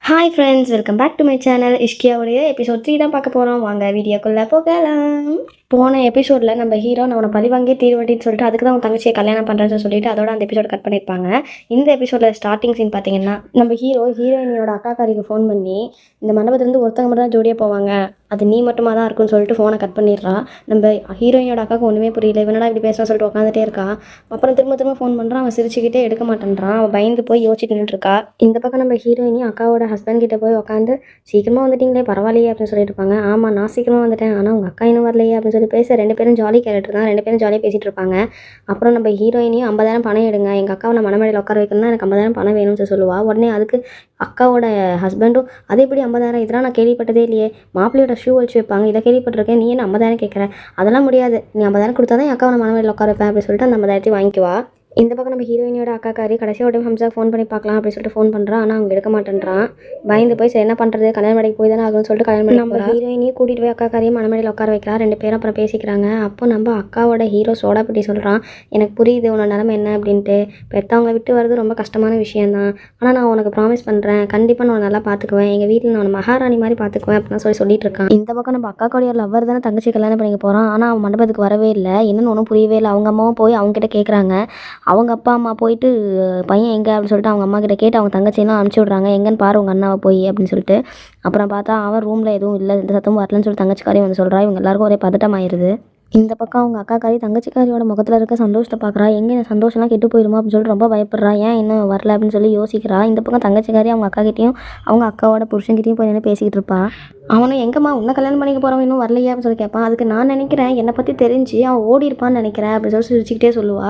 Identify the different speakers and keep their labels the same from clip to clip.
Speaker 1: Hi friends, welcome back to my channel. இஷ்கியாவுடைய episode 3 தான் பார்க்க போகிறோம். வாங்க வீடியோக்குள்ளே போகலாம். போன எபிசோடில் நம்ம ஹீரோ நான் உன்னை பழிவாங்கே தீர்வட்டின்னு சொல்லிட்டு அதுக்கு தான் உன் தங்கச்சியை கல்யாணம் பண்ணுறேன்னு சொல்லிட்டு அதோட அந்த எபிசோட் கட் பண்ணியிருப்பாங்க. இந்த எபிசோடில் ஸ்டார்டிங் சீன் பார்த்தீங்கன்னா நம்ம ஹீரோயினியோட அக்காக்காரிக்கு ஃபோன் பண்ணி இந்த மண்டபத்துலேருந்து ஒருத்தங்க மட்டும் தான் ஜோடியாக போவாங்க, அது நீ மட்டுமா தான் இருக்குன்னு சொல்லிட்டு ஃபோனை கட் பண்ணிடுறான். நம்ம ஹீரோயினோட அக்காவுக்கு ஒன்றுமே புரியல, இவனடா இப்படி பேசுகிறான்னு சொல்லிட்டு உட்காந்துட்டே இருக்கா. அப்புறம் திரும்ப ஃபோன் பண்ணுறான். அவன் சிரிச்சுக்கிட்டே எடுக்க மாட்டேன்றான். அவன் பயந்து போய் யோசிச்சுட்டு நின்றுருக்கா. இந்த பக்கம் நம்ம ஹீரோயினி அக்காவோட ஹஸ்பண்ட் கிட்ட போய் உட்காந்து சீக்கிரமாக வந்துட்டீங்களே, பரவாயில்லையே அப்படின்னு சொல்லிட்டு இருப்பாங்க. ஆமாம், நான் சீக்கிரமாக வந்துட்டேன், ஆனால் உங்கள் அக்கா இன்னும் வரலையே அப்படின்னு சொல்லி பேச ரெண்டு பேரும் ஜாலி கேரக்டர் தான். ரெண்டு பேரும் ஜாலியாக பேசிகிட்டு இருப்பாங்க. அப்புறம் நம்ம ஹீரோயினியும் 50,000 பணம் எடுங்க, எங்கள் அக்காவை நான் மனமேடையில் உட்கார வைக்கணும்னா எனக்கு 50,000 பணம் வேணும்னு சொல்லுவா. உடனே அதுக்கு அக்காவோட ஹஸ்பண்டும் அது எப்படி 50,000, இதெல்லாம் நான் கேள்விப்பட்டதே இல்லையே, மாப்பிள்ளையோட ஷூ வச்சு வைப்பாங்க, இதை கேள்விப்பட்டிருக்கேன், நீ என்ன 50,000 கேட்குறேன், அதெல்லாம் முடியாது, நீ 50,000 கொடுத்தா தான் என் அக்காவை நான் மனமேடையில் உட்கார வைப்பேன் அப்படின்னு சொல்லிட்டு அந்த 50,000 வாங்கிக்குவா. இந்த பக்கம் நம்ம ஹீரோயினியோட அக்காக்காரி கடைசியாக உடனே ஹம்சா ஃபோன் பண்ணி பார்க்கலாம் அப்படின்னு சொல்லிட்டு ஃபோன் பண்ணுறான். ஆனால் அவங்க எடுக்க மாட்டேன்றான். பயந்து போய் சரி என்ன பண்ணுறது, கல்யாண மேடைக்கு போய் தானே ஆகும்னு சொல்லிட்டு கல்யாணம் பண்ணி நம்ம ஹீரோயினியும் கூட்டிகிட்டு போய் அக்காக்காரியும் மனமேடையில் உட்கார வைக்கலாம். ரெண்டு பேரும் அப்புறம் பேசிக்கிறாங்க. அப்போ நம்ம அக்காவோட ஹீரோ சோடாப்பட்டி சொல்கிறான், எனக்கு புரியுது உன்னோட நிலமை என்ன அப்படின்ட்டு, பெற்றவங்களை விட்டு வர்றது ரொம்ப கஷ்டமான விஷயந்தான், ஆனால் நான் உனக்கு ப்ராமிஸ் பண்ணுறேன், கண்டிப்பாக நான் நல்லா பார்த்துக்குவேன், எங்கள் வீட்டில் நான் மகாராணி மாதிரி பார்த்துக்குவேன் அப்படின்னு சொல்லிட்டு இருக்கான். இந்த பக்கம் நம்ம அக்காக்கோடைய லவ்வர் தானே தங்கச்சி கல்யாணம் பண்ணிக்க போகிறான். ஆனால் அவன் மண்டபத்துக்கு வரவே இல்லை. என்னன்னு ஒன்றும் புரியவே இல்லை. அவங்க அம்மாவும் போய் அவங்ககிட்ட கேட்குறாங்க. அவங்க அப்பா அம்மா போயிட்டு பையன் எங்கே அப்படின்னு சொல்லிட்டு அவங்க அம்மா கிட்ட கேட்டு அவங்க தங்கச்சியெல்லாம் அனுப்பிச்சி விட்றாங்க, எங்கன்னு பாரு உங்கள் அண்ணாவை போய் அப்படின்னு சொல்லிட்டு. அப்புறம் பார்த்தா அவன் ரூமில் எதுவும் இல்லை, இந்த சத்தமும் வரலன்னு சொல்லிட்டு தங்கச்சிக்காரையும் வந்து சொல்கிறா. இவங்க எல்லாருக்கும் ஒரே பதட்டம் ஆயிடுது. இந்த பக்கம் அவங்க அக்காக்காரி தங்கச்சிக்காரியோட முகத்தில் இருக்க சந்தோஷத்தை பார்க்குறா. எங்கே இந்த சந்தோஷம்லாம் கெட்டு போயிடுமா அப்படின்னு சொல்லிட்டு ரொம்ப பயப்படுறா. ஏன் இன்னும் வரல அப்படின்னு சொல்லி யோசிக்கிறா. இந்த பக்கம் தங்கச்சிக்காரி அவங்க அக்காக்கிட்டையும் அவங்க அக்காவோட புருஷன்கிட்டையும் போய் நின்று பேசிக்கிட்டு இருப்பா. அவனும் எங்கம்மா உன்னை கல்யாணம் பண்ணிக்க போகிறவன் இன்னும் வரலையா அப்படின்னு சொல்லி கேட்பான். அதுக்கு நான் நினைக்கிறேன் என்னை பற்றி தெரிஞ்சு அவன் ஓடி இருப்பான்னு நினைக்கிறேன் அப்படின்னு சொல்லி சிரிச்சுக்கிட்டே சொல்லுவா.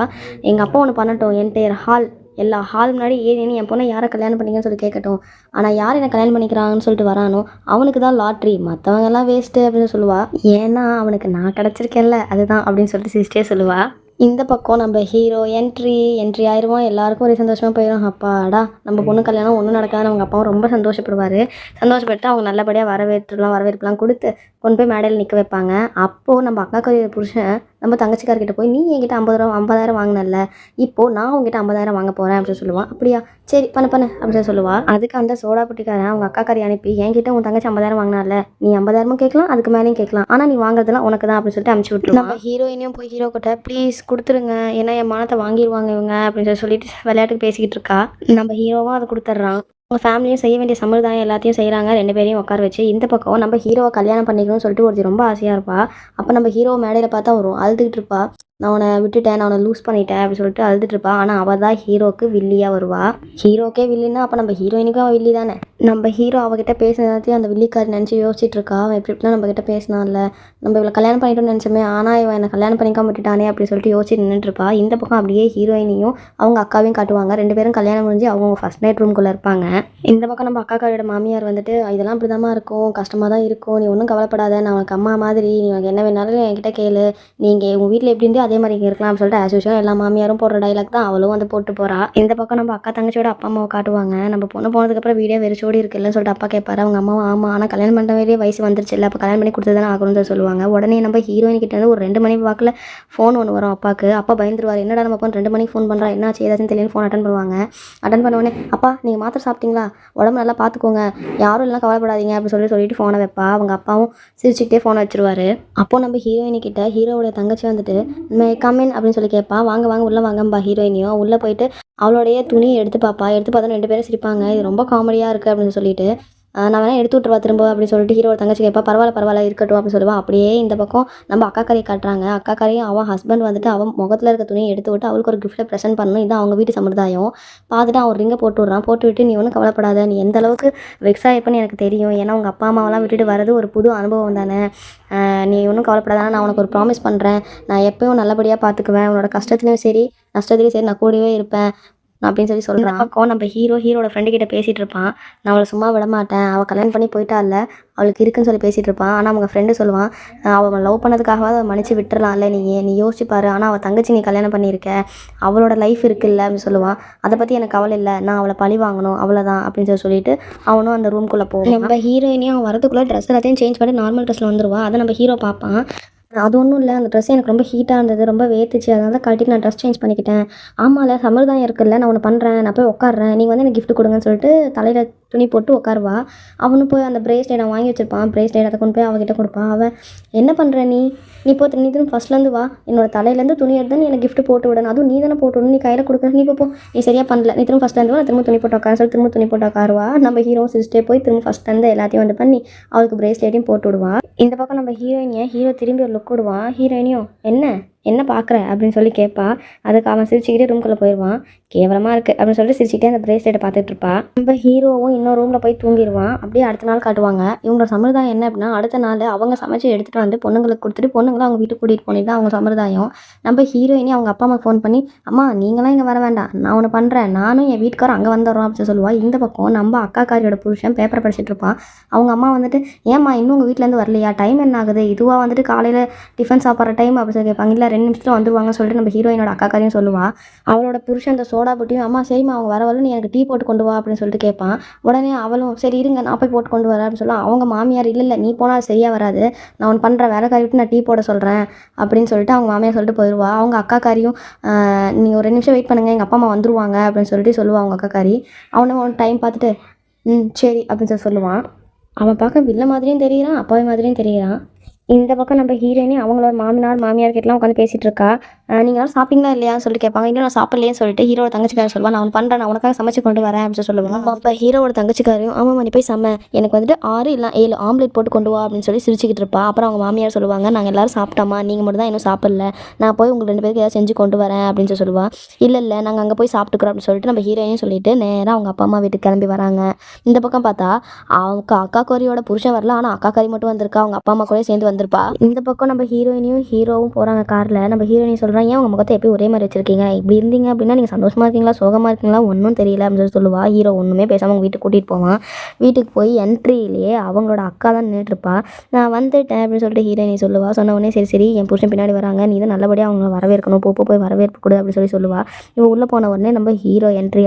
Speaker 1: எங்கள் அப்பா ஒன்று பண்ணட்டும், என்டையர் எல்லா ஹால் முன்னாடி ஏறி என் பொண்ணை யாரை கல்யாணம் பண்ணிக்கன்னு சொல்லி கேட்கட்டும், ஆனால் யார் என்னை கல்யாணம் பண்ணிக்கிறாங்கன்னு சொல்லிட்டு வரானோ அவனுக்கு தான் லாட்ரி, மற்றவங்கெல்லாம் வேஸ்ட்டு அப்படின்னு சொல்லுவா. ஏன்னா அவனுக்கு நான் கிடச்சிருக்கேன்ல அதுதான் அப்படின்னு சொல்லிட்டு சிரிச்சிட்டே சொல்லுவா. இந்த பக்கம் நம்ம ஹீரோ என்ட்ரி ஆயிடுவோம். எல்லாருக்கும் ஒரே சந்தோஷமாக போயிடும். அப்பாடா நம்ம பொண்ணு கல்யாணம் ஒன்றும் நடக்காதுன்னு அவங்க அப்பாவும் ரொம்ப சந்தோஷப்படுவார். சந்தோஷப்பட்டு அவங்க நல்லபடியாக வரவேற்புலாம் கொடுத்து கொண்டு போய் மேடையில் நிற்க வைப்பாங்க. அப்போது நம்ம அக்காக்காரி புருஷன் நம்ம தங்கச்சிக்கார்கிட்ட போய் நீ என்கிட்ட 50,000 வாங்கினல, இப்போது நான் உங்ககிட்ட 50,000 வாங்க போகிறேன் அப்படின்னு சொல்லுவான். அப்படியா, சரி பண்ணு அப்படின்னு சொல்லுவாள். அதுக்கு அந்த சோடாப்பட்டிக்காரன் அவங்க அக்காக்காரி அனுப்பி என்கிட்ட உன் தங்கச்சி 50,000 வாங்கினால, நீ 50,000 கேட்கலாம், அதுக்கு மேலேயும் கேட்கலாம், ஆனால் நீ வாங்குறதுலாம் உனக்கு தான் அப்படின்னு சொல்லிட்டு அனுப்பிச்சி விட்டுருவோம். நம்ம ஹீரோயினையும் போய் ஹீரோ கிட்ட ப்ளீஸ் கொடுத்துருங்க, ஏன்னா என் மானத்தை வாங்கிடுவாங்க இவங்க அப்படின்னு சொல்லிட்டு விளையாட்டுக்கு பேசிக்கிட்டு இருக்கா. நம்ம ஹீரோவும் அதை கொடுத்துட்றான். அவங்க ஃபேமிலியும் செய்ய வேண்டிய சம்பிரதாயம் எல்லாத்தையும் செய்கிறாங்க. ரெண்டு பேரையும் உட்கார வச்சு. இந்த பக்கம் நம்ம ஹீரோவை கல்யாணம் பண்ணிக்கணும்னு சொல்லிட்டு ஒருத்தர் ரொம்ப ஆசையாக இருப்பா. அப்போ நம்ம ஹீரோவை மேடையில் பார்த்தா வரும் அழுதுகிட்டு இருப்பா. நான் உன்னை விட்டுட்டேன், நான் உன்னை லூஸ் பண்ணிட்டேன் அப்படின்னு சொல்லிட்டு அழுதுட்டு இருப்பா. ஆனால் அவள் தான் ஹீரோக்கு வில்லியாக வருவா. ஹீரோக்கே வில்லின்னா அப்போ நம்ம ஹீரோயினுக்கும் அவள் வில்லி தானே. நம்ம ஹீரோ அவகிட்ட பேசினதாத்தையும் அந்த வில்லிக்காரி நினச்சி யோசிச்சுட்டு இருக்கா. அவன் எப்படிலாம் நம்மக்கிட்ட பேசினான்ல, நம்ம இவளை கல்யாணம் பண்ணிட்டோம்னு நினச்சோமே, ஆனால் இவன் என்னை கல்யாணம் பண்ணிக்காம விட்டுட்டானே அப்படின்னு சொல்லிட்டு யோசிச்சு நின்றுட்டுருப்பா. இந்த பக்கம் அப்படியே ஹீரோயினையும் அவங்க அக்காவையும் காட்டுவாங்க. ரெண்டு பேரும் கல்யாணம் முடிஞ்சு அவங்க ஃபர்ஸ்ட் நைட் ரூம்குள்ளே இருப்பாங்க. இந்த பக்கம் நம்ம அக்காக்காரியோட மாமியார் வந்துட்டு இதெல்லாம் இப்படி தான் இருக்கும், கஷ்டமாக தான் இருக்கும், நீ ஒன்றும் கவலைப்படாத, நான் உனக்கு அம்மா மாதிரி, நீ உனக்கு என்ன வேணாலும் என்கிட்ட கேளு, நீங்கள் உங்கள் வீட்டில் எப்படி அதே மாதிரி இங்கே இருக்கலாம் சொல்லிட்டு ஆஸ் யூஷுவல் எல்லா மாமியாரும் போடுற டைலாக் தான் அவளும் வந்து போட்டு போகிறா. இந்த பக்கம் நம்ம அக்கா தங்கச்சியோட அப்பா அம்மாவை காட்டுவாங்க. நம்ம பொண்ணு போனதுக்கப்புறம் வீடியோ வெறிச்சோடி இருக்குல்லன்னு சொல்லிட்டு அப்பா கேட்பாரு. அவங்க அம்மாவும் ஆமாம், ஆனால் கல்யாணம் பண்ணுற வேலையே வயசு வந்துருச்சு இல்லை, அப்போ கல்யாணம் பண்ணி கொடுத்ததானே ஆகணும்னு சொல்லுவாங்க. உடனே நம்ம ஹீரோயின் கிட்ட வந்து ஒரு 2 மணி வாக்கில் ஃபோன் ஒன்று வரும் அப்பாவுக்கு. அப்பா பயந்துருவார், என்னடா நம்ம அப்பா 2 மணிக்கு ஃபோன் பண்ணுறா, என்னாச்சு ஏதாச்சும் தெரியல. ஃபோன் அட்டன் பண்ணுவாங்க. அட்டன் பண்ணுவோன்னே அப்பா நீங்கள் மாத்திரை சாப்பிட்டீங்களா, உடம்பு நல்லா பார்த்துக்கோங்க, யாரும் எல்லாம் கவலைப்படாதீங்க அப்படின்னு சொல்லிட்டு ஃபோனை வைப்பா. அவங்க அப்பாவும் சிரிச்சுக்கிட்டே ஃபோனை வச்சிருவாரு. அப்போ நம்ம ஹீரோயினிக்கிட்ட ஹீரோவுடைய தங்கச்சி வந்துட்டு கம்மின் அப்படின்னு சொல்லி கேட்பா. வாங்க உள்ளே வாங்கம்பா. ஹீரோயினியும் உள்ளே போயிட்டு அவளுடைய துணியை எடுத்து பார்த்தா 2 பேரும் சிரிப்பாங்க. இது ரொம்ப காமெடியாக இருக்குது அப்படின்னு சொல்லிட்டு நான் வேணால் எடுத்து விட்டுருவா திரும்ப அப்படின்னு சொல்லிட்டு ஹீரோட தங்கச்சி கேட்பா. பரவாயில்ல இருக்கட்டும் அப்படின்னு சொல்லுவா. அப்படியே இந்த பக்கம் நம்ம அக்காக்காரியை காட்டுறாங்க. அக்காக்காரியும் அவன் ஹஸ்பண்ட் வந்துட்டு அவன் முகத்தில் இருக்க துணியை எடுத்து விட்டு அவளுக்கு ஒரு கிஃப்ட்டை ப்ரெசென்ட் பண்ணணும். இதுதான் அவங்க வீட்டு சம்பிரதாயம். பார்த்துட்டு அவன் ரிங்கை போட்டு விட்றான். போட்டு விட்டு நீ ஒன்றும் கவலைப்படாத, நீ எந்த அளவுக்கு வெக்ஸ் ஆகிருப்பேன்னு எனக்கு தெரியும், ஏன்னா உங்கள் அப்பா அம்மாவெல்லாம் விட்டுட்டு வரது ஒரு புது அனுபவம் தானே, நீ ஒன்றும் கவலைப்படாதானே, நான் உனக்கு ஒரு ப்ராமிஸ் பண்ணுறேன், நான் எப்பயும் நல்லபடியாக பார்த்துக்குவேன், உன்னோட கஷ்டத்துலையும் சரி நஷ்டத்துலையும் சரி நான் கூடவே இருப்பேன் அப்படின்னு சொல்லி சொல்கிறான். பக்கம் நம்ம ஹீரோட ஃப்ரெண்டு கிட்ட பேசிகிட்டு இருப்பான். நான் அவளை சும்மா விட மாட்டேன், அவள் கல்யாணம் பண்ணி போயிட்டால, அவளுக்கு இருக்குன்னு சொல்லி பேசிகிட்டு இருப்பான். ஆனால் அவங்க ஃப்ரெண்டு சொல்லுவான், அவள் லவ் பண்ணதுக்காகவாது அவள் மன்னிச்சு விட்டுறலாம்ல, நீ யோசிச்சுப்பாரு, ஆனால் அவள் தங்கச்சி நீ கல்யாணம் பண்ணியிருக்க, அவளோட லைஃப் இருக்குல்ல அப்படின்னு சொல்லுவான். அதை பற்றி எனக்கு கவலை இல்லை, நான் அவளை பழி வாங்கணும் அவ்வளோதான் அப்படின்னு சொல்லிட்டு அவனும் அந்த ரூம்குள்ளே போவான். நம்ம ஹீரோயினையும் அவன் வரதுக்குள்ளே ட்ரெஸ் எல்லாத்தையும் சேஞ்ச் பண்ணி நார்மல் ட்ரெஸ்ஸில் வந்துடுவா. அதை நம்ம ஹீரோ பார்ப்பான். அது ஒன்றும் இல்லை, அந்த ட்ரெஸ் எனக்கு ரொம்ப ஹீட்டாக இருந்தது, ரொம்ப வேத்துச்சு, அதனால தான் கழட்டிட்டு நான் ட்ரெஸ் சேஞ்ச் பண்ணிக்கிட்டேன். ஆமாம்ல சம்மர் இருக்குல்ல, நான் ஒன்று பண்ணுறேன், நான் போய் உட்காடுறேன், நீங்கள் வந்து எனக்கு கிஃப்ட் கொடுங்கன்னு சொல்லிட்டு தலையில் துணி போட்டு உட்காருவா. அவனும் போய் அந்த பிரேஸ்லெட் அவன் வாங்கி வச்சிருப்பான், பிரேஸ்லெட் அதை கொண்டு போய் அவகிட்ட கொடுப்பான். அவன் என்ன பண்ணுற நீ நீ போ, நீ திரும்ப ஃபஸ்ட்லேருந்து வா, என்னோட தலையிலேருந்து துணி எடுத்து நீ எனக்கு கிஃப்ட் போட்டு விடணும், அதுவும் நீ தானே போட்டு விடணும், நீ கையில் கொடுக்குற, நீ போ, நீ சரியாக பண்ணல, நீ திரும்ப ஃபஸ்ட்லேருந்து வா, நான் திரும்ப துணி போட்டு உட்கார சொல்லி திரும்ப துணி போட்டு உட்காருவா. நம்ம ஹீரோ சிரிச்சிட்டே போய் திரும்ப ஃபஸ்ட்லேருந்து எல்லாத்தையும் வந்து பண்ணி அவளுக்கு பிரேஸ்லெட்டையும் போட்டு விடுவான். இந்த பக்கம் நம்ம ஹீரோ திரும்பி ஒரு லுக் விடுவான். ஹீரோயினியும் என்ன பார்க்குற அப்படின்னு சொல்லி கேட்பா. அதுக்கு அவன் சிரிச்சுக்கிட்டே ரூம்குள்ளே போயிடுவான். கேவலமாக இருக்குது அப்படின்னு சொல்லிட்டு சிரிச்சுக்கிட்டே அந்த பிரேஸ்லெட்டை பார்த்துட்டு இருப்பா. நம்ம ஹீரோவும் இன்னொரு ரூமில் போய் தூங்கிடுவான். அப்படியே அடுத்த நாள் காட்டுவாங்க. இவங்களோட சம்பிரதாயம் என்ன அப்படின்னா, அடுத்த நாள் அவங்க சமைச்சு எடுத்துகிட்டு வந்து பொண்ணுங்களுக்கு கொடுத்துட்டு பொண்ணுங்களும் அவங்க வீட்டுக்கு கூட்டிகிட்டு போனது தான் அவங்க சம்பிரதாயம். நம்ம ஹீரோயினி அவங்க அப்பா அம்மாவுக்கு ஃபோன் பண்ணி, அம்மா நீங்களாம் இங்கே வர வேண்டாம், நான் ஒன்று பண்ணுறேன், நானும் என் வீட்டுக்காரும் அங்கே வந்துடுறோம் அப்படின்னு சொல்லுவாள். இந்த பக்கம் நம்ம அக்காக்காரியோட புருஷன் பேப்பரை படிச்சுட்டு இருப்பான். அவங்க அம்மா வந்துட்டு, ஏம்மா இன்னும் உங்கள் வீட்டிலேருந்து வரலையா, டைம் என்ன ஆகுது, இதுவாக வந்துட்டு காலையில் டிஃபன் சாப்பிட்ற டைம் அப்படின்னு சொல்லி கேட்பாங்க. இல்லை 2 நிமிஷத்தில் வந்துருவாங்கன்னு சொல்லிட்டு நம்ம ஹீரோயினோட அக்காக்காரியும் சொல்லுவாள். அவளோட புருஷன் அந்த சோடா புட்டியும், அம்மா சரிம்மா அவங்க வரவளும் நீ எனக்கு டீ போட்டு கொண்டு வா அப்படின்னு சொல்லிட்டு கேட்பான். உடனே அவளும் சரி இருங்க நான் போய் போட்டு கொண்டு வரேன் அப்படின்னு சொல்லுவாள். அவங்க மாமியார், இல்லை நீ போனால் சரியாக வராது, நான் ஒன்று பண்ணுற வேலைக்காரி விட்டு நான் டீ போட சொல்கிறேன் அப்படின்னு சொல்லிட்டு அவங்க மாமியார் சொல்லிட்டு போயிடுவா. அவங்க அக்காக்காரியும் நீ ஒரு 2 நிமிஷம் வெயிட் பண்ணுங்கள், எங்கள் அப்பா அம்மா வந்துருவாங்க அப்படின்னு சொல்லிட்டு சொல்லுவாள் அவங்க அக்காக்காரி. அவனை ஒரு டைம் பார்த்துட்டு சரி அப்படின்னு சொல்லுவான். அவன் பார்க்க வில்ல மாதிரியும் தெரிகிறான், அப்பாவி மாதிரியும் தெரிகிறான். இந்த பக்கம் நம்ம ஹீரோயினி அவங்களோட மாமியார் கிட்டலாம் உட்காந்து பேசிகிட்டு இருக்கா. நீங்களாம் சாப்பிட்டீங்களா இல்லையான்னு சொல்லிட்டு கேட்பாங்க. இன்னும் நான் சாப்பிட்லையேன்னு சொல்லிட்டு ஹீரோட தங்கச்சிக்காரன் சொல்லுவான். நான் பண்ணுறேன், நான் உனக்காக சமைச்சு கொண்டு வரேன் அப்படின்னு சொல்லுவாங்க. அப்போ ஹீரோட தங்கச்சிக்காரையும் ஆமாம் நீ போய் எனக்கு வந்துட்டு 6 இல்லை 7 ஆம்லேட் போட்டு கொண்டு வா அப்படின்னு சொல்லி சிரிச்சுக்கிட்டு இருப்பா. அப்புறம் அவங்க மாமியார் சொல்லுவாங்க, நாங்கள் எல்லோரும் சாப்பிட்டோமா, நீங்கள் மட்டும் தான் இன்னும் சாப்பிடல, நான் போய் உங்களுக்கு 2 பேருக்கு ஏதாவது செஞ்சு கொண்டு வரேன் அப்படின்னு சொல்லுவாள். இல்லை நாங்கள் அங்கே போய் சாப்பிட்டுக்கிறோம் அப்படின்னு சொல்லிட்டு நம்ம ஹீரோயினையும் சொல்லிட்டு நேராக அவங்க அப்பா அம்மா வீட்டுக்கு கிளம்பி வராங்க. இந்த பக்கம் பார்த்தா அவங்க அக்கா கறியோட புருஷன் வரல, ஆனால் அக்கா கறி மட்டும் வந்திருக்கா, அவங்க அப்பா அம்மா கூட சேர்ந்து வந்திருப்பா. இந்த பக்கம் நம்ம ஹீரோயினியும் ஹீரோவும் போகிறாங்க காரில். நம்ம ஹீரோயினி சொல்கிறாங்க, ஏன் உங்கள் முகத்தை எப்பயும் ஒரே மாதிரி வச்சிருக்கீங்க, இப்படி இருந்தீங்க அப்படின்னா நீங்கள் சந்தோஷமாக இருக்கீங்களா சோகமாக இருக்கீங்களா ஒன்றும் தெரியல அப்படின்னு சொல்லுவா. ஹீரோ ஒன்றுமே பேசாமல் அவங்க வீட்டுக்கு கூட்டிகிட்டு போவான். வீட்டுக்கு போய் என்ட்ரியிலேயே அவங்களோட அக்கா தான் நின்றுட்டுருப்பா. நான் வந்துட்டேன் அப்படின்னு சொல்லிட்டு ஹீரோயினி சொல்லுவா. சொன்ன உடனே சரி என் புருஷன் பின்னாடி வராங்க, நீ தான் நல்லபடியாக அவங்கள வரவேற்கணும், போய் வரவேற்பு கொடு அப்படின்னு சொல்லுவா. இவன் உள்ளே போன உடனே நம்ம ஹீரோ என்ட்ரி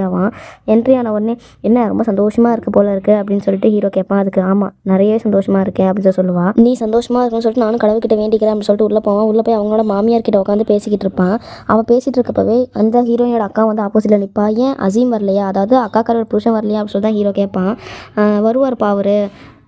Speaker 1: ஆன உடனே என்ன ரொம்ப சந்தோஷமாக இருக்க போல இருக்குது அப்படின்னு சொல்லிட்டு ஹீரோ கேட்பான். அதுக்கு ஆமாம் நிறையவே சந்தோஷமாக இருக்கேன் அப்படின்னு சொல்லுவா. நீ சந்தோஷமாக இருக்குன்னு சொல்லிட்டு நானும் கடவுள்கிட்ட வேண்டிக்கிறேன் அப்படின்னு சொல்லிட்டு உள்ளே போவான். உள்ளே போய் அவங்களோட மாமியார் கிட்ட உட்காந்து பேசிக்கிட்டு இருப்பான். அவன் பேசிகிட்டு இருக்கப்பவே அந்த ஹீரோயினோட அக்கா வந்து ஆப்போசிட்டில் நிற்பா. ஏன் அசீம் வரலையா, அதாவது அக்காக்காரோட புருஷன் வரலையா அப்படின்னு சொல்லிட்டு தான் ஹீரோ கேட்பான். வருவார்ப்பா அவர்,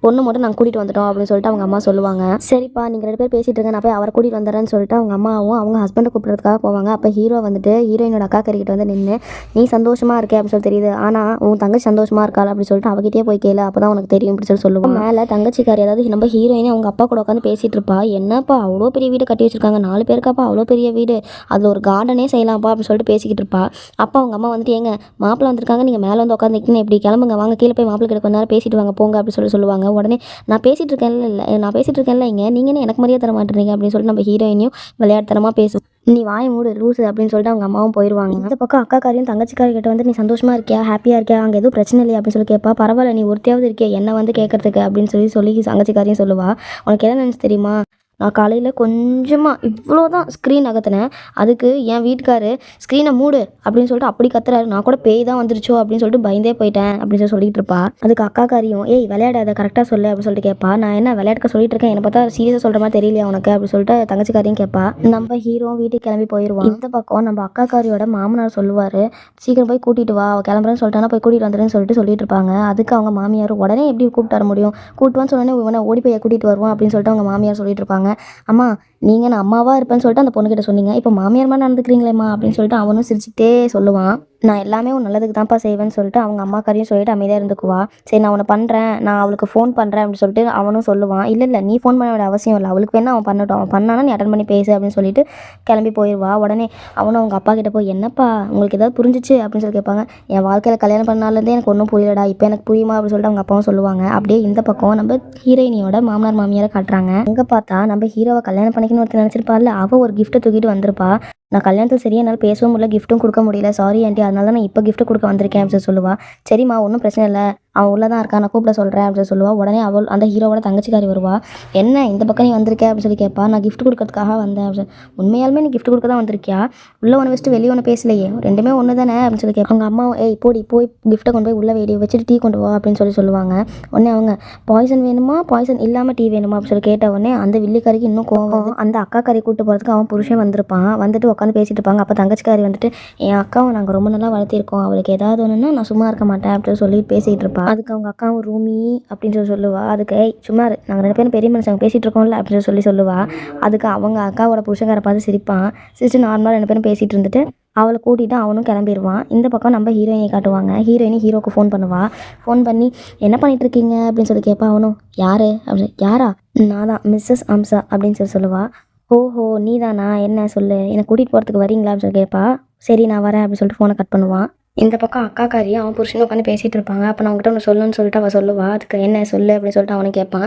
Speaker 1: பொண்ணு மட்டும் நாங்கள் கூட்டிகிட்டு வந்துட்டோம் அப்படின்னு சொல்லிட்டு அவங்க அம்மா சொல்லுவாங்க. சரிப்பா நீங்கள் 2 பேர் பேசிகிட்டு இருங்க, நான் போய் அவரை கூட்டிகிட்டு வந்துடுறேன்னு சொல்லிட்டு அவங்க அம்மாவும் அவங்க ஹஸ்பண்டை கூப்பிட்றதுக்காக போவாங்க. அப்போ ஹீரோ வந்துட்டு ஹீரோயினோட அக்கா கறிக்கிட்ட வந்து நின்று, நீ சந்தோஷமாக இருக்கே அப்படின்னு சொல்லி தெரியுது, ஆனால் உன் தங்கச்சி சந்தோஷமாக இருக்காள் அப்படின்னு சொல்லிட்டு அவகிட்டே போய் கேளு, அப்போ தான் உனக்கு தெரியும் அப்படின்னு சொல்லுவாங்க. மேலே தங்கச்சிக்காரி அதாவது நம்ம ஹீரோயினி அவங்க அப்பா கூட உட்காந்து பேசிகிட்டு இருப்பா. என்னப்பா அவ்வளோ பெரிய வீடு கட்டி வச்சிருக்காங்க, 4 பேருக்காப்பா அவ்வளோ பெரிய வீடு, அதில் ஒரு கார்டனே செய்யலாம்ப்பா அப்படின்னு சொல்லிட்டு பேசிக்கிட்டு இருப்பா. அப்போ அவங்க அம்மா வந்துட்டு, ஏங்க மாப்பிள்ளை வந்திருக்காங்க, நீங்கள் மேலே வந்து உட்காந்துக்கின்னு எப்படி கிளம்புங்க, வாங்க கீழே போய் மாப்பிள்ளை கிட்ட கொஞ்ச நேரம் பேசிட்டு வாங்க போங்க அப்படின்னு சொல்லுவாங்க. உடனே நான் பேசிகிட்டு இருக்கேன்ல இங்கே, நீங்கள் எனக்கு மரியாதை தர மாட்டேறீங்க அப்படின்னு சொல்லிட்டு நம்ம ஹீரோயினையும் விளையாட்டுத்தனமாக பேசுவோம். நீ வாயை மூடு லூசு அப்படின்னு சொல்லிட்டு அவங்க அம்மாவும் போயிடுவாங்க. இந்த பக்கம் அக்காக்காரியும் தங்கச்சிக்காரி கிட்ட வந்து, நீ சந்தோஷமாக இருக்கியா, ஹாப்பியாக இருக்கியா, அங்கே எதுவும் பிரச்சனை இல்லையா அப்படின்னு சொல்லி கேட்பா. பரவாயில்ல நீ ஒருத்தையாவது இருக்கியா என்ன வந்து கேட்கறதுக்கு அப்படின்னு சொல்லி தங்கச்சிக்காரியும் சொல்லுவா. உனக்கு என்ன நினச்சி தெரியுமா, நான் காலையில் கொஞ்சமாக இவ்வளோ தான் ஸ்க்ரீன் நகர்த்தினேன், அதுக்கு என் வீட்டுக்காரு ஸ்க்ரீனை மூடு அப்படின்னு சொல்லிட்டு அப்படி கத்துறாரு, நான் கூட பேய் தான் வந்துருச்சோ அப்படின்னு சொல்லிட்டு பயந்தே போயிட்டேன் அப்படின்னு சொல்லிட்டு இருப்பா. அதுக்கு அக்காக்காரியும், ஏய் விளையாடாத கரெக்டாக சொல்லு அப்படின்னு சொல்லிட்டு கேட்பா. நான் என்ன விளையாட்டுக்க சொல்லிட்டு இருக்கேன், என்னை பார்த்தா சீரியஸாக சொல்கிற மாதிரி தெரியலையா உனக்கு அப்படின்னு சொல்லிட்டு தங்கச்சிக்காரியும் கேட்பா. நம்ம ஹீரோ வீட்டுக்கு கிளம்பி போயிடுவான். இந்த பக்கம் நம்ம அக்காக்காரியோட மாமனார் சொல்லுவார், சீக்கிரம் போய் கூட்டிகிட்டு வா, கிளம்புறேன்னு சொல்லிட்டானா போய் கூட்டிகிட்டு வந்துடுன்னு சொல்லிட்டு இருப்பாங்க. அதுக்கு அவங்க மாமியார், உடனே எப்படி கூப்பிட்டு வர முடியும், கூட்டுவான்னு சொன்னோடனே இவனை ஓடி போய் கூட்டிகிட்டு வருவான் அப்படின்னு சொல்லிட்டு அவங்க மாமியார் சொல்லிட்டு இருப்பாங்க. அம்மா நீங்கள் நான் அம்மாவாக இருப்பேன்னு சொல்லிட்டு அந்த பொண்ணுக்கிட்ட சொன்னீங்க, இப்போ மாமியார் மாதிரி நடந்துக்கிறீங்களேம்மா அப்படின்னு சொல்லிட்டு அவனும் சிரிச்சுக்கிட்டே சொல்லுவான். நான் எல்லாமே உன் நல்லதுக்கு தான்ப்பா செய்வேன்னு சொல்லிட்டு அவங்க அம்மாக்காரையும் சொல்லிட்டு அமைதியாக இருந்துக்குவா. சரி நான் உன்னை பண்ணுறேன், நான் அவளுக்கு ஃபோன் பண்ணுறேன் அப்படின்னு சொல்லிட்டு அவனும் சொல்லுவான். இல்லை நீ ஃபோன் பண்ண வேண்டிய அவசியம் இல்லை, அவளுக்கு வேணா அவன் பண்ணட்டும், அவன் பண்ணானா நீ அட்டன் பண்ணி பேசு அப்படின்னு சொல்லிட்டு கிளம்பி போயிடுவா. உடனே அவனும் அவங்க அப்பா கிட்ட போய், என்னப்பா உங்களுக்கு ஏதாவது புரிஞ்சிச்சு அப்படின்னு சொல்லி கேட்பாங்க. என் வாழ்க்கையில் கல்யாணம் பண்ணாலேருந்தே எனக்கு ஒன்றும் புரியலடா, இப்போ எனக்கு புரியுமா அப்படின்னு சொல்லிட்டு அவங்க அப்பாவும் சொல்லுவாங்க. அப்படியே இந்த பக்கம் நம்ம ஹீரோயினியோட மாமனார் மாமியாரை காட்டுறாங்க. அங்கே பார்த்தா நம்ம ஹீரோவை கல்யாணம் பண்ணிக்கணும்னு ஒருத்தர் நினச்சிருப்பாள். அவள் ஒரு கிஃப்ட்டை தூக்கிட்டு வந்திருப்பா. நான் கல்யாணத்தில் சரியா என்னால் பேசவும் முடியல, கிஃப்ட்டும் கொடுக்க முடியல, சாரி ஆண்டி, அதனால தான் நான் இப்போ கிஃப்ட் கொடுக்க வந்திருக்கேன் அப்படின்னு சொல்லுவா. சரிம்மா ஒன்றும் பிரச்சனை இல்லை, அவன் உள்ளே தான் இருக்கான், நான் கூப்பிட சொல்கிறேன் அப்படின்னு சொல்லுவாள். உடனே அவள் அந்த ஹீரோவோட தங்கச்சிக்காரி வருவா. என்ன இந்த பக்கம் நீ வந்திருக்க அப்படின்னு சொல்லி கேட்பா. நான் கிஃப்ட் கொடுக்கறதுக்காக வந்தேன் அப்படின்னு. உண்மையாலுமே நீ கிஃப்ட் கொடுக்க தான் வந்திருக்கியா? உள்ளே ஒன்று வச்சுட்டு வெளியே ஒன்று பேசலையே, ரெண்டுமே ஒன்று தானே அப்படின்னு சொல்லி கேட்பாங்க. அம்மா ஏய் போய் கிஃப்ட்டை கொண்டு போய் உள்ளே வச்சுட்டு டீ கொண்டு வா அப்படின்னு சொல்லுவாங்க. உடனே அவங்க பாய்சன் வேணுமா, பாய்சன் இல்லாமல் டீ வேணுமா அப்படின்னு சொல்லி கேட்ட உடனே அந்த வில்லிக்காரிக்கு இன்னும் கோவம். அந்த அக்கா கறி கூட்டு போகிறதுக்கு அவன் புருஷன் வந்திருப்பான். வந்துட்டு உட்காந்து பேசிட்டு இருப்பாங்க. அப்போ தங்கச்சிக்காரி வந்துட்டு என் அக்காவை நாங்கள் ரொம்ப நல்லா வளர்த்திருக்கோம், அவளுக்கு ஏதாவது ஒன்றுன்னா நான் சும்மா இருக்க மாட்டேன் அப்படின்னு சொல்லி பேசிகிட்டு இருப்பாள். அதுக்கு அவங்க அக்காவும் ரூமி அப்படின்னு சொல்லுவா. அதுக்கு சும்மா நாங்கள் 2 பேரும் பெரிய மனுஷங்க பேசிகிட்டு இருக்கோம்ல அப்படின்னு சொல்லுவா. அதுக்கு அவங்க அக்காவோட புருஷங்காரை பார்த்து சிரிப்பான். சிரிச்சு நார்மலாக 2 பேரும் பேசிகிட்டு இருந்துட்டு அவளை கூட்டிகிட்டு அவனும் கிளம்பிடுவான். இந்த பக்கம் நம்ம ஹீரோயினை காட்டுவாங்க. ஹீரோயினி ஹீரோக்கு ஃபோன் பண்ணுவாள். ஃபோன் பண்ணி என்ன பண்ணிகிட்டு இருக்கீங்க அப்படின்னு சொல்லி கேட்பா. அவனும் யார் அப்படின்னு. யாரா? நான் தான் மிஸ்ஸஸ் அம்சா அப்படின்னு சொல்லுவாள். ஓஹோ நீ தானா, என்ன சொல்லு, என்னை கூட்டிகிட்டு போகிறதுக்கு வரீங்களா அப்படின்னு சொல்லி கேட்பா. சரி நான் வரேன் அப்படின்னு சொல்லிட்டு ஃபோனை கட் பண்ணுவான். இந்த பக்கம் அக்காக்காரி அவன் புருஷனும் உட்காந்து பேசிகிட்டு இருப்பாங்க. அப்போ நான் அவங்ககிட்ட ஒன்று சொல்லணும்னு சொல்லிட்டு அவள் சொல்லுவா. அதுக்கு என்ன சொல்லு அப்படின்னு சொல்லிட்டு அவனை கேட்பான்.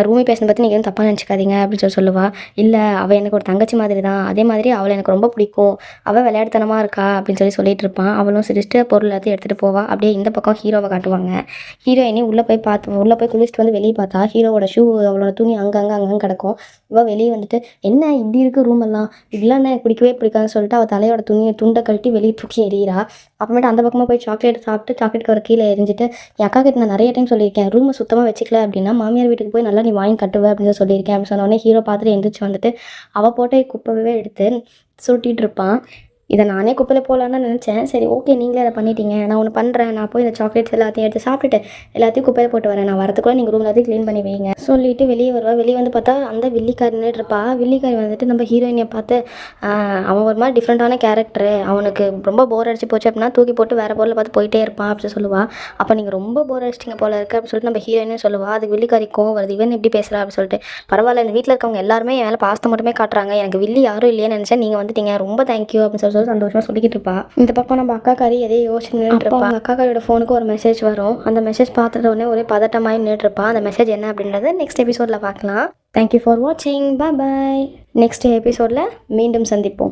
Speaker 1: ரூமி பேசின பற்றி நீங்கள் எதுவும் தப்பாக நினச்சிக்காதீங்க அப்படின்னு சொல்லுவா. இல்லை அவள் எனக்கு ஒரு தங்கச்சி மாதிரி தான், அதே மாதிரி அவளை எனக்கு ரொம்ப பிடிக்கும், அவள் விளையாட்டுத்தனமாக இருக்கா அப்படின்னு சொல்லிட்டு இருப்பான். அவளும் சிரிச்சிட்டு பொருள் எல்லாத்தையும் எடுத்துகிட்டு போவா. அப்படியே இந்த பக்கம் ஹீரோவை காட்டுவாங்க. ஹீரோயினி உள்ளே போய் குளிச்சுட்டு வந்து வெளியே பார்த்தா ஹீரோவோட ஷூ அவளோட துணி அங்கங்கே கிடக்கும். இவள் வெளியே வந்துட்டு என்ன இப்படி இருக்குது ரூம் எல்லாம், இப்படிலாம் எனக்கு பிடிக்கவே பிடிக்காதுன்னு சொல்லிட்டு அவள் தலையோட துண்டை கழட்டி வெளியே தூக்கி எறிகிறா. அப்புறமேட்டு அந்த பக்கமாக போய் சாக்லேட் சாப்பிட்டு சாக்லேட் கவர் கீழே எரிஞ்சிட்டு என் அக்கா கிட்ட நான் நிறைய டைம் சொல்லியிருக்கேன், ரூமை சுத்தமாக வச்சுக்கல அப்படின்னா மாமியார் வீட்டுக்கு போய் நல்லா நீ வாங்கி கட்டுவேன் அப்படின்னு சொல்லியிருக்கேன் அப்படின்னு சொன்னோடனே ஹீரோ பார்த்துட்டு எந்திரிச்சு வந்துட்டு அவள் போட்ட குப்பைவே எடுத்து சுட்டிகிட்டு இருப்பான். இதை நானே குப்பையில் போகலான்னு தான் நினச்சேன், சரி ஓகே நீங்களே அதை பண்ணிட்டீங்க, நான் ஒன்று பண்ணுறேன், நான் போய் இந்த சாக்லேட்ஸ் எல்லாத்தையும் எடுத்து சாப்பிட்டுட்டு எல்லாத்தையும் குப்பையில் போட்டு வரேன், நான் வரதுக்குள்ளே நீங்கள் ரூம் எல்லாத்தையும் க்ளீன் பண்ணி வைங்க சொல்லிட்டு வெளியே வருவா. வெளியே வந்து பார்த்தா அந்த வில்லிக்காரி நின்றுட்டு இருப்பா. வில்லிக்காரி வந்துட்டு நம்ம ஹீரோயினை பார்த்து அவன் ஒரு மாதிரி டிஃப்ரெண்ட்டான கேரக்டரு, அவனுக்கு ரொம்ப போர் அடிச்சு போச்சு அப்படின்னா தூக்கி போட்டு வேறு பொருளை பார்த்து போயிட்டே இருப்பான் அப்படின்னு சொல்லுவாள். அப்போ நீங்கள் ரொம்ப போர் அடிச்சிட்டிங்க போல இருக்குது அப்படின்னு சொல்லிட்டு நம்ம ஹீரோயினே சொல்லுவாள். அதுக்கு வில்லிக்காரி கோவம் வருது, இவன் எப்படி பேசுகிறா அப்படின்னு சொல்லிட்டு. பரவாயில்ல இந்த வீட்டில் இருக்கவங்க எல்லாருமே என் மேலே பாசத்தை மட்டுமே காட்டுறாங்க, எனக்கு வில்லி யாரும் இல்லையேன்னு நினச்சேன், நீங்கள் வந்துட்டீங்க, ரொம்ப தேங்க்யூ அப்படின்னு சொல்லி சந்தோஷமாக சொல்லிக்கிட்டு இருப்பா. இந்த பக்கம் நம்ம அக்காக்காரி எதையும் யோசிச்சுட்டு இருப்பா. அவங்க அக்காக்காரியோட ஃபோனுக்கு ஒரு மெசேஜ் வரும். அந்த மெசேஜ் பார்த்துட்ட உடனே ஒரே பதட்டமாகி நின்றுட்டு அந்த மெசேஜ் என்ன அப்படின்றத நெக்ஸ்ட் எபிசோடில் பார்க்கலாம். தேங்க்யூ ஃபார் வாட்சிங். பாய். நெக்ஸ்ட் எபிசோடில் மீண்டும் சந்திப்போம்.